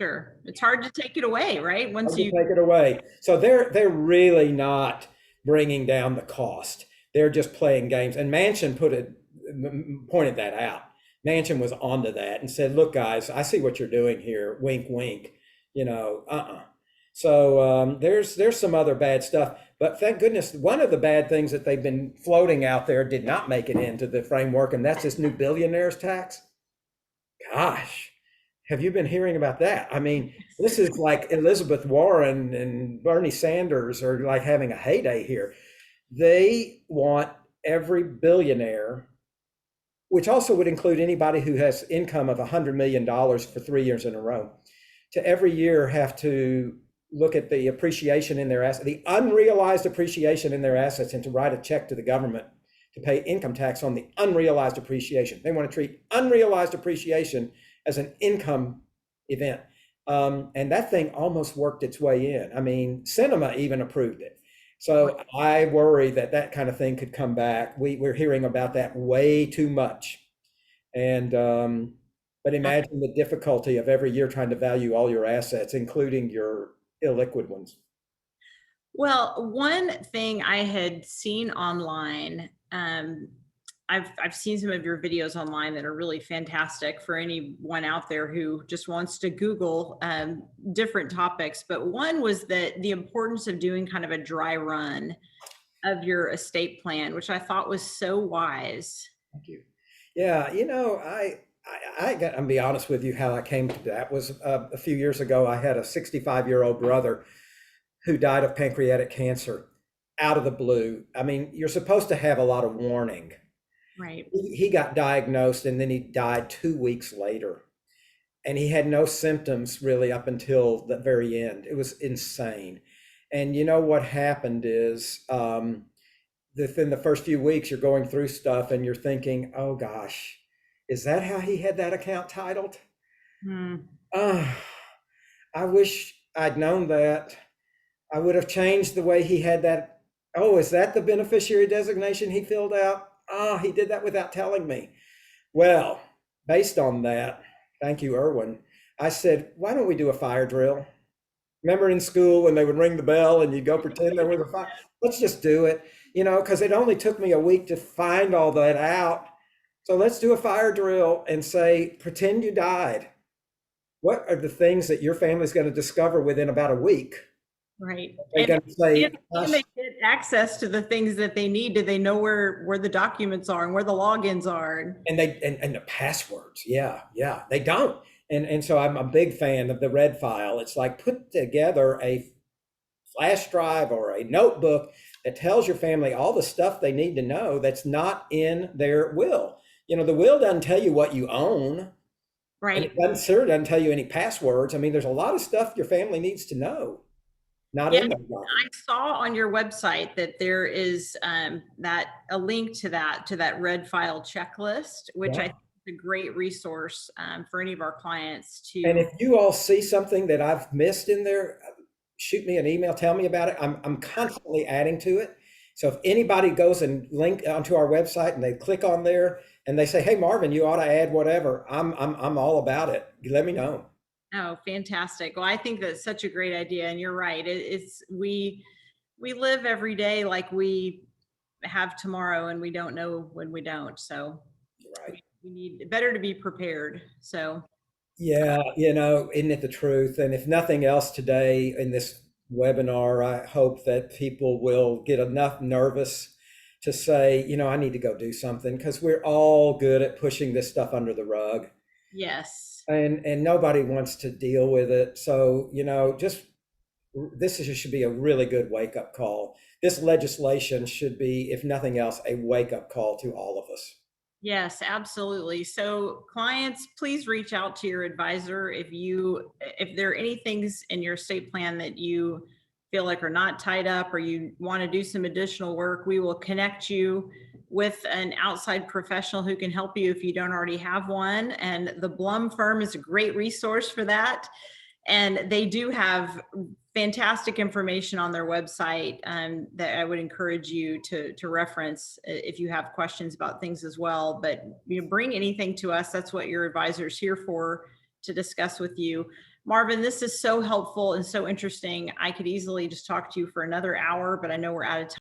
Sure. It's hard to take it away, right? Once you take it away. So they're really not bringing down the cost. They're just playing games. And Manchin pointed that out. Manchin was onto that and said, look, guys, I see what you're doing here. Wink, wink. You know, So there's some other bad stuff. But thank goodness, one of the bad things that they've been floating out there did not make it into the framework, and that's this new billionaires tax. Gosh, have you been hearing about that? I mean, this is like Elizabeth Warren and Bernie Sanders are like having a heyday here. They want every billionaire, which also would include anybody who has income of $100 million for 3 years in a row, to every year have to look at the appreciation in their assets, the unrealized appreciation in their assets, and to write a check to the government to pay income tax on the unrealized appreciation. They want to treat unrealized appreciation as an income event. And that thing almost worked its way in. I mean, Cinema even approved it. So I worry that that kind of thing could come back. We're hearing about that way too much. And but imagine the difficulty of every year trying to value all your assets, including your illiquid ones. Well, one thing I had seen online, I've seen some of your videos online that are really fantastic for anyone out there who just wants to Google different topics. But one was that the importance of doing kind of a dry run of your estate plan, which I thought was so wise. Thank you. Yeah, I got, I'm be honest with you, how I came to that was a few years ago. I had a 65-year-old brother who died of pancreatic cancer out of the blue. I mean, you're supposed to have a lot of warning. Right. He got diagnosed and then he died 2 weeks later. And he had no symptoms really up until the very end. It was insane. And you know what happened is within the first few weeks, you're going through stuff and you're thinking, oh gosh, is that how he had that account titled? Hmm. Uh, I wish I'd known that. I would have changed the way he had that. Oh, is that the beneficiary designation he filled out? Oh, he did that without telling me. Well, based on that, thank you, Irwin. I said, why don't we do a fire drill? Remember in school when they would ring the bell and you'd go pretend there was a fire? Let's just do it, because it only took me a week to find all that out. So let's do a fire drill and say, pretend you died. What are the things that your family's going to discover within about a week? Right. They're going to say, And can they get access to the things that they need? Do they know where the documents are and where the logins are? and the passwords. Yeah, they don't. And so I'm a big fan of the red file. It's like put together a flash drive or a notebook that tells your family all the stuff they need to know that's not in their will. The will doesn't tell you what you own. And Right. it doesn't tell you any passwords. I mean, there's a lot of stuff your family needs to know, not Yeah, in the I document. saw on your website that there is that a link to that red file checklist, which I Yeah. think is a great resource for any of our clients And to. if you all see something that I've missed in there, shoot me an email, tell me about it. I'm constantly adding to it. So if anybody goes and link onto our website and they click on there and they say, "Hey Marvin, you ought to add whatever," I'm all about it. You let me know. Oh, fantastic. Well, I think that's such a great idea. And you're right. It's we live every day like we have tomorrow and we don't know when we don't. So Right. we need better to be prepared. So Yeah, isn't it the truth? And if nothing else today in this webinar, I hope that people will get enough nervous to say, I need to go do something because we're all good at pushing this stuff under the rug yes. and nobody wants to deal with it. So, just should be a really good wake up call. This legislation should be, if nothing else, a wake up call to all of us. Yes, absolutely. So clients, please reach out to your advisor if there are any things in your estate plan that you feel like are not tied up or you want to do some additional work. We will connect you with an outside professional who can help you if you don't already have one. And the Blum Firm is a great resource for that. And they do have fantastic information on their website that I would encourage you to reference if you have questions about things as well. But bring anything to us. That's what your advisor is here for, to discuss with you. Marvin, this is so helpful and so interesting. I could easily just talk to you for another hour, but I know we're out of time.